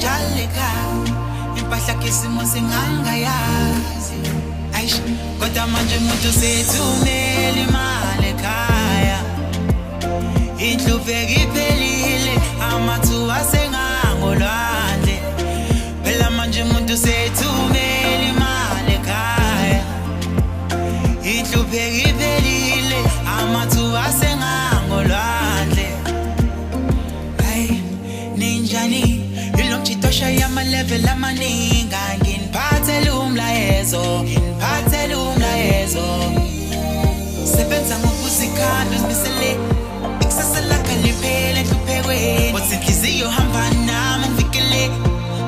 njaleka impahla kesimo singangayazi aish kodwa manje umuntu sethumela imali ekhaya inhluphe iphelile amathuba sengangolwandle phela manje umuntu sethumela imali ekhaya inhluphe iphelile amathuba sengangolwandle ninjani ilomchitosha yama level amaninga nginiphathela umlayezo sebenza ngokuzikhandla uzimisele ikusasa lakho liphele nhluphekweni wathi inhliziyo hamba nami ngivikele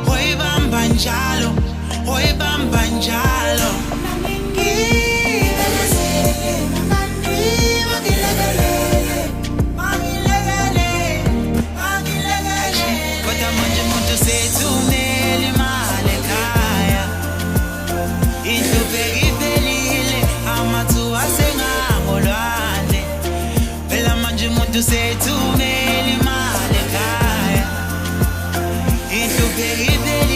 hoyibamba njalo sethumela imali ekhaya inhluphe iphelile amathuba sengangolwandle phela manje umuntu sethumela imali ekhaya inhluphe iphelile